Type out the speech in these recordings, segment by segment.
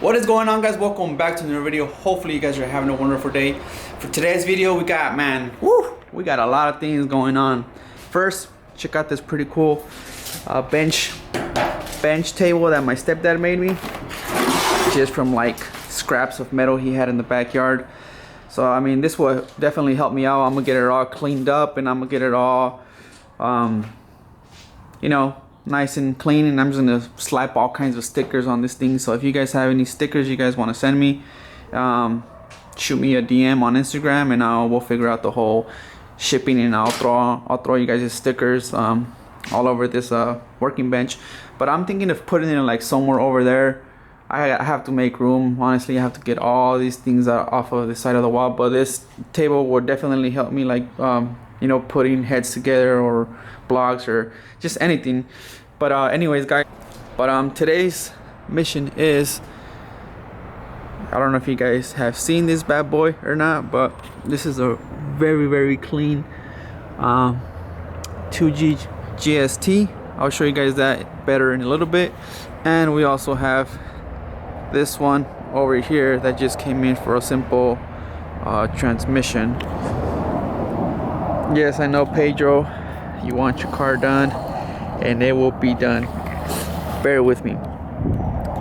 What is going on, guys? Welcome back to another video. Hopefully you guys are having a wonderful day. For today's video, we got, we got a lot of things going on. First, check out this pretty cool bench table that my stepdad made me, just from like scraps of metal he had in the backyard. So I mean, this will definitely help me out. I'm gonna get it all cleaned up, and I'm gonna get it all you know, nice and clean, and I'm just gonna slap all kinds of stickers on this thing. So if you guys have any stickers you guys want to send me, shoot me a DM on Instagram, and we'll figure out the whole shipping, and I'll throw you guys stickers all over this working bench. But I'm thinking of putting it like somewhere over there. I have to make room. Honestly, I have to get all these things off of the side of the wall, but this table will definitely help me, like you know, putting heads together or blocks or just anything. But anyways, guys, today's mission is, I don't know if you guys have seen this bad boy or not, but this is a very clean 2G GST. I'll show you guys that better in a little bit. And we also have this one over here that just came in for a simple transmission. Yes, I know, Pedro, you want your car done, and it will be done. Bear with me.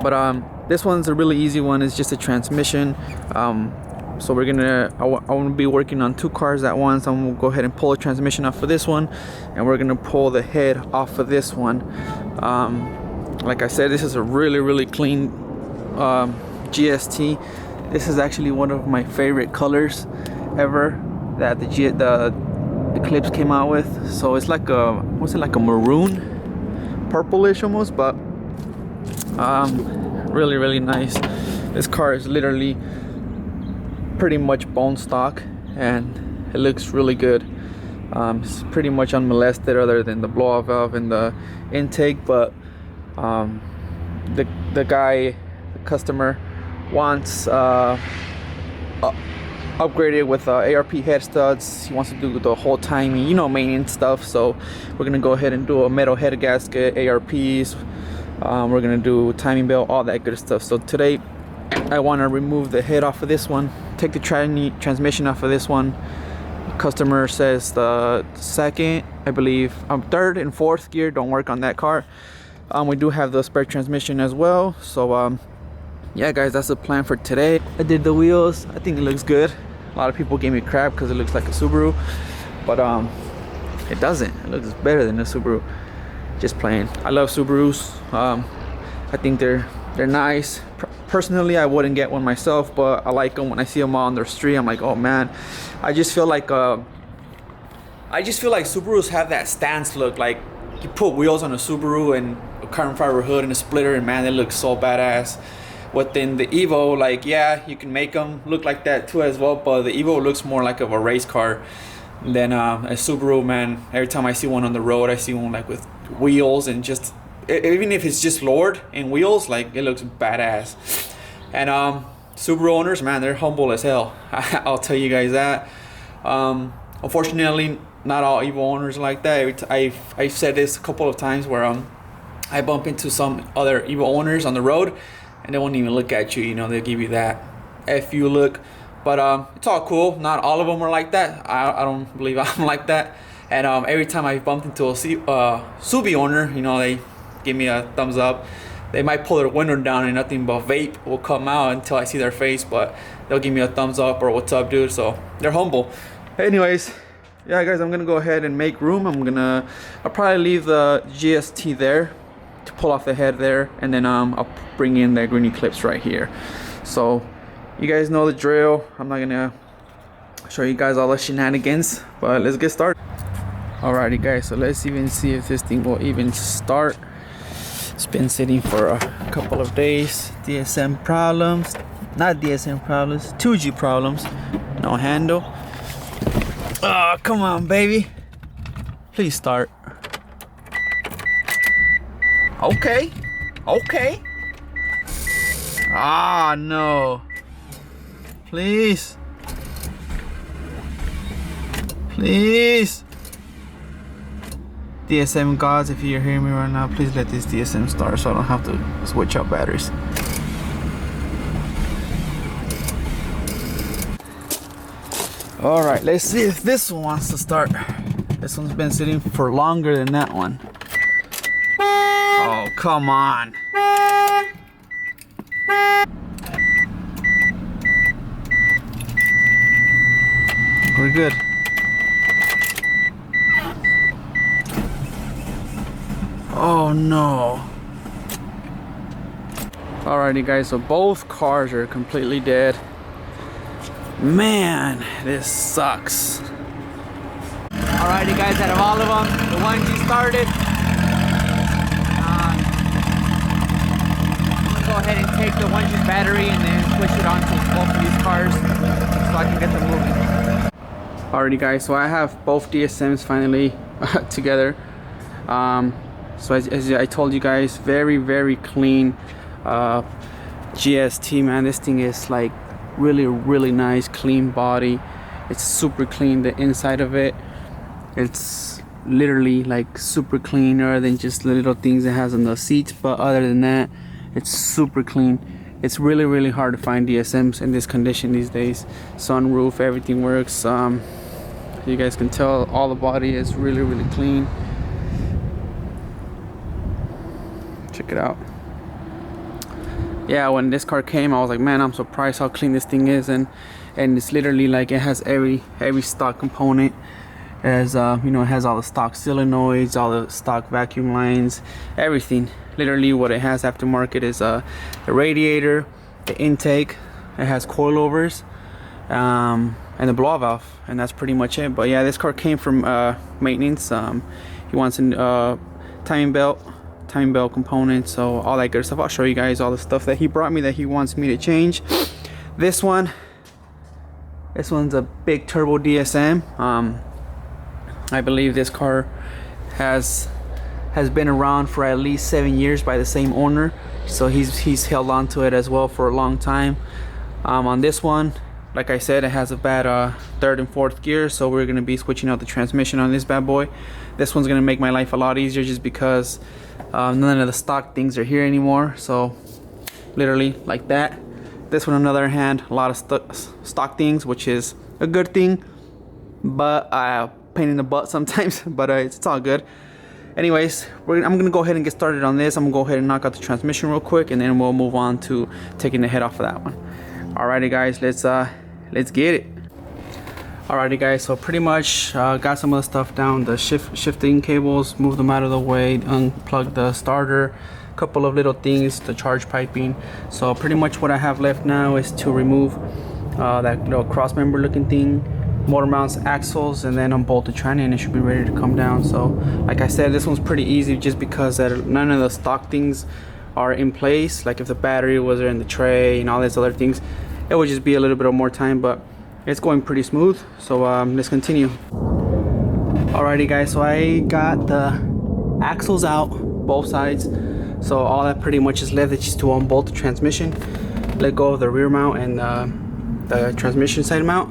But this one's a really easy one. It's just a transmission. So we're gonna, I want to be working on two cars at once. I'm gonna go ahead and pull the transmission off of this one, and we're gonna pull the head off of this one. Like I said, this is a really clean GST. This is actually one of my favorite colors ever that the Eclipse came out with. So it's like a, what's it, like a maroon, purplish almost, but really nice. This car is literally pretty much bone stock, and it looks really good. It's pretty much unmolested other than the blow-off valve and the intake, but the customer wants upgraded with ARP head studs. He wants to do the whole timing, you know, maintenance stuff. So we're gonna go ahead and do a metal head gasket, ARPs. We're gonna do timing belt, all that good stuff. So today I want to remove the head off of this one, take the transmission off of this one. Customer says the second, I believe, third and fourth gear don't work on that car. We do have the spare transmission as well. So yeah, guys, that's the plan for today. I did the wheels. I think it looks good. A lot of people gave me crap because it looks like a Subaru, but it doesn't. It looks better than a Subaru. Just playing. I love Subarus. I think they're nice. Personally, I wouldn't get one myself, but I like them. When I see them on the street, I'm like, oh man. I just feel like Subarus have that stance look. Like, you put wheels on a Subaru and a carbon fiber hood and a splitter, and man, it looks so badass. Within the Evo, like, yeah, you can make them look like that too as well, but the Evo looks more like of a race car than a Subaru, man. Every time I see one on the road, I see one like with wheels, and just, even if it's just lowered in wheels, like, it looks badass. And Subaru owners, man, they're humble as hell. I'll tell you guys that. Unfortunately, not all Evo owners are like that. I've said this a couple of times where I bump into some other Evo owners on the road, and they won't even look at you, you know, they'll give you that F you look. But it's all cool. Not all of them are like that. I don't believe I'm like that. And every time I bumped into a Subi owner, you know, they give me a thumbs up. They might pull their window down and nothing but vape will come out until I see their face, but they'll give me a thumbs up or what's up, dude. So they're humble. Anyways, yeah, guys, I'm gonna go ahead and make room. I'll probably leave the GST there to pull off the head there, and then I'll bring in the green Eclipse right here. So you guys know the drill. I'm not gonna show you guys all the shenanigans, but let's get started. Alrighty, guys, so let's even see if this thing will even start. It's been sitting for a couple of days. DSM problems, not DSM problems, 2G problems. No handle. Oh, come on, baby, please start. Okay. Ah, no. Please. DSM gods, if you're hearing me right now, please let this DSM start so I don't have to switch out batteries. All right, let's see if this one wants to start. This one's been sitting for longer than that one. Oh, come on. We're good. Oh no. Alrighty guys, so both cars are completely dead. Man, this sucks. Alrighty guys, out of all of them, the ones you started, I'm gonna go ahead and take the 1G's battery and then push it onto both of these cars so I can get them moving. Alrighty guys, so I have both DSMs finally together. So as I told you guys, very clean GST, man. This thing is like really nice, clean body. It's super clean. The inside of it, it's literally like super clean, other than just the little things it has on the seats. But other than that, it's super clean. It's really hard to find DSMs in this condition these days. Sunroof, everything works. You guys can tell all the body is really clean. Check it out. Yeah, when this car came, I was like, man, I'm surprised how clean this thing is, and it's literally like it has every stock component. As you know, it has all the stock solenoids, all the stock vacuum lines, everything. Literally what it has aftermarket is the radiator, the intake, it has coilovers, and the blow valve, and that's pretty much it. But yeah, this car came from maintenance. He wants a timing belt components, so all that good stuff. I'll show you guys all the stuff that he brought me that he wants me to change. This one's a big turbo DSM. I believe this car has been around for at least 7 years by the same owner, so he's held on to it as well for a long time. On this one, like I said, it has a bad third and fourth gear, so we're gonna be switching out the transmission on this bad boy. This one's gonna make my life a lot easier just because none of the stock things are here anymore. So literally like that. This one on the other hand, a lot of stock things, which is a good thing, but pain in the butt sometimes. But it's all good. Anyways, I'm gonna go ahead and get started on this. I'm gonna go ahead and knock out the transmission real quick, and then we'll move on to taking the head off of that one. Alrighty guys, let's get it. Alrighty guys, so pretty much got some of the stuff down, the shifting cables, moved them out of the way, unplugged the starter, a couple of little things, the charge piping. So pretty much what I have left now is to remove that little cross member looking thing, motor mounts, axles, and then unbolt the tranny, and it should be ready to come down. So like I said, this one's pretty easy just because none of the stock things are in place. Like if the battery was in the tray and all these other things, it would just be a little bit of more time, but it's going pretty smooth. So let's continue. Alrighty guys, so I got the axles out, both sides. So all that pretty much is left is just to unbolt the transmission, let go of the rear mount and the transmission side mount,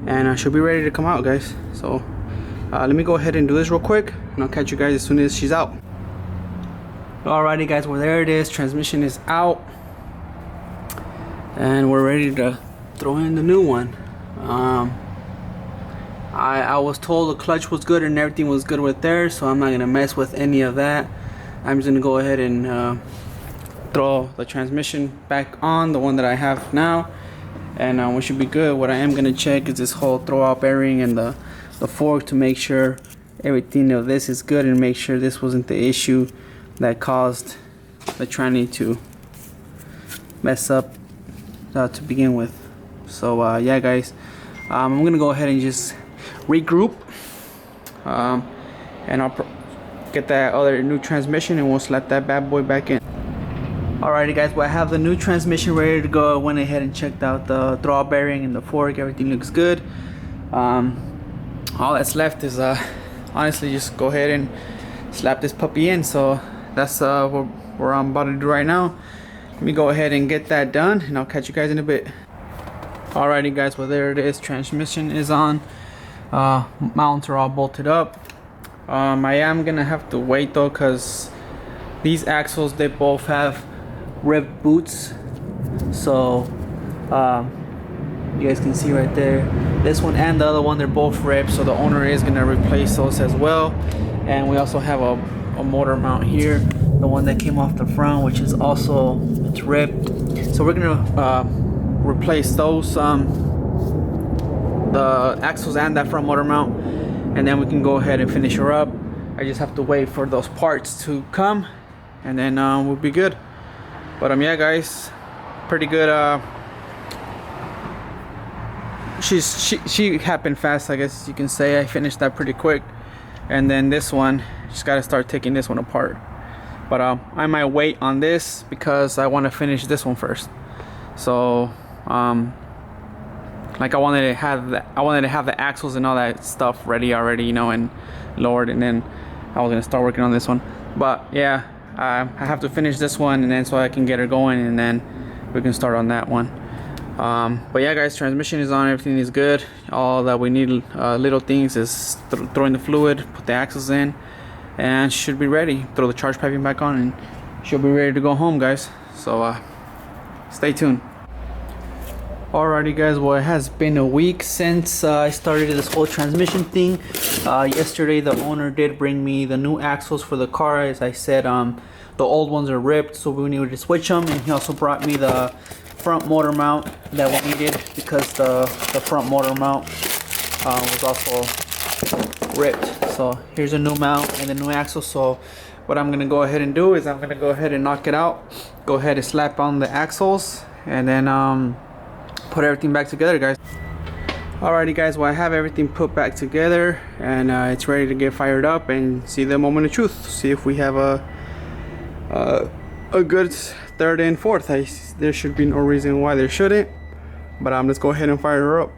and I should be ready to come out, guys. So let me go ahead and do this real quick, and I'll catch you guys as soon as she's out. Alrighty guys, well there it is, transmission is out, and we're ready to throw in the new one. I was told the clutch was good and everything was good with there, so I'm not gonna mess with any of that. I'm just gonna go ahead and throw the transmission back on, the one that I have now, and we should be good. What I am gonna check is this whole throw out bearing and the fork to make sure everything of this is good, and make sure this wasn't the issue that caused the tranny to mess up to begin with. So yeah guys, I'm gonna go ahead and just regroup, and I'll get that other new transmission, and we'll slap that bad boy back in. Alrighty guys, well I have the new transmission ready to go. I went ahead and checked out the throw bearing and the fork. Everything looks good. All that's left is honestly just go ahead and slap this puppy in. So that's what I'm about to do right now. Let me go ahead and get that done, and I'll catch you guys in a bit. Alrighty guys, well there it is, transmission is on, mounts are all bolted up. I am gonna have to wait though, because these axles, they both have ribbed boots, so You guys can see right there. This one and the other one, they're both ripped, so the owner is gonna replace those as well. And we also have a motor mount here, the one that came off the front, which is also, it's ripped. So we're gonna replace those, the axles and that front motor mount, and then we can go ahead and finish her up. I just have to wait for those parts to come, and then we'll be good. But yeah, guys, pretty good. She happened fast, I guess you can say. I finished that pretty quick, and then this one, just gotta start taking this one apart. But I might wait on this because I want to finish this one first. So like I wanted to have the axles and all that stuff ready already, you know, and lowered, and then I was gonna start working on this one. But yeah, I have to finish this one, and then so I can get her going, and then we can start on that one. But yeah, guys, transmission is on, everything is good. All that we need, little things, is throw in the fluid, put the axles in, and should be ready. Throw the charge piping back on, and she'll be ready to go home, guys. So stay tuned. Alrighty, guys, well, it has been a week since I started this whole transmission thing. Yesterday the owner did bring me the new axles for the car. As I said, the old ones are ripped, so we needed to switch them, and he also brought me the front motor mount that we needed, because the front motor mount was also ripped. So here's a new mount and the new axle. So what I'm gonna go ahead and do is I'm gonna go ahead and knock it out, go ahead and slap on the axles, and then put everything back together, guys. Alrighty, guys, well, I have everything put back together, and it's ready to get fired up and see the moment of truth. See if we have a good third and fourth. There should be no reason why there shouldn't, but let's go ahead and fire her up.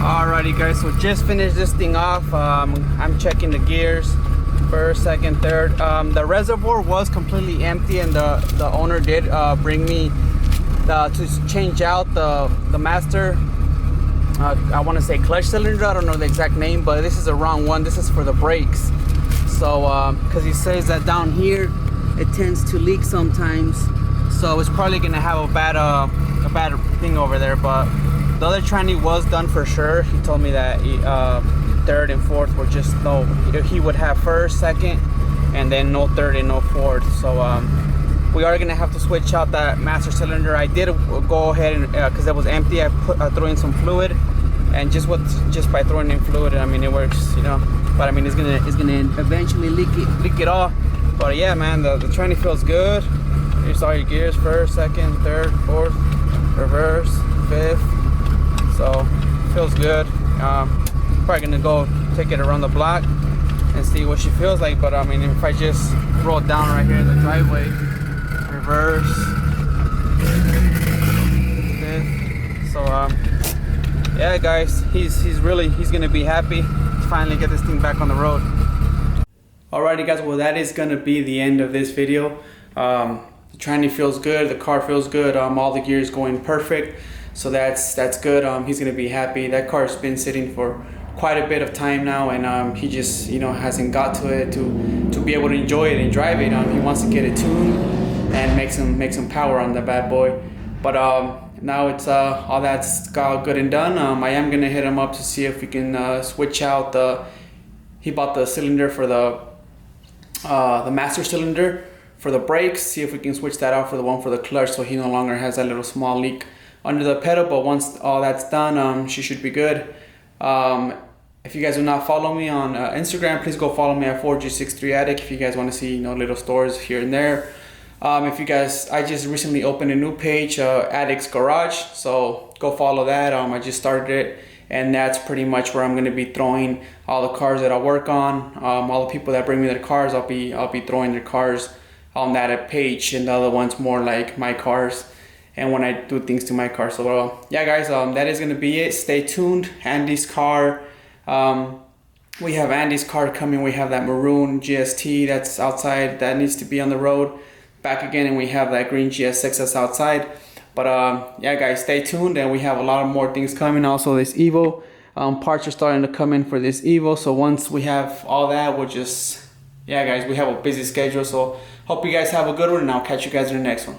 Alrighty, guys, so just finished this thing off. I'm checking the gears, first, second, third. The reservoir was completely empty, and the owner did bring me to change out the master, I want to say clutch cylinder. I don't know the exact name, but this is the wrong one. This is for the brakes. So because he says that down here it tends to leak sometimes, so it's probably gonna have a bad thing over there. But the other tranny was done for sure. He told me that third and fourth were just no. He would have first, second, and then no third and no fourth. So we are gonna have to switch out that master cylinder. I did go ahead and because it was empty, I threw in some fluid, and just by throwing in fluid, I mean, it works, you know. But I mean, it's gonna eventually leak it off. But yeah, man, the tranny feels good. Here's all your gears: first, second, third, fourth, reverse, fifth. So feels good. Probably gonna go take it around the block and see what she feels like. But I mean, if I just roll it down right here in the driveway, reverse, fifth. So yeah, guys, he's gonna be happy to finally get this thing back on the road. Alrighty, guys, well, that is gonna be the end of this video. The tranny feels good, the car feels good, all the gears going perfect. So that's good. He's gonna be happy. That car's been sitting for quite a bit of time now, and he just, you know, hasn't got to it to be able to enjoy it and drive it. He wants to get it tuned and make some power on the bad boy. But now it's all that's got good and done. I am gonna hit him up to see if we can switch out he bought the cylinder for the master cylinder for the brakes. See if we can switch that out for the one for the clutch, so he no longer has that little small leak under the pedal. But once all that's done, she should be good. If you guys do not follow me on Instagram, please go follow me at 4G63Attic if you guys want to see, you know, little stores here and there. If you guys, I just recently opened a new page, Attic's Garage, so go follow that. I just started it, and that's pretty much where I'm going to be throwing all the cars that I work on. All the people that bring me their cars, I'll be throwing their cars on that page, and the other one's more like my cars and when I do things to my car. So yeah, guys, that is gonna be it. Stay tuned. Andy's car, We have Andy's car coming. We have that maroon GST that's outside that needs to be on the road. Back again, and we have that green GSX that's outside. But yeah, guys, stay tuned, and we have a lot of more things coming. Also, this Evo parts are starting to come in for this Evo. So once we have all that, we'll just, yeah, guys, we have a busy schedule. So hope you guys have a good one, and I'll catch you guys in the next one.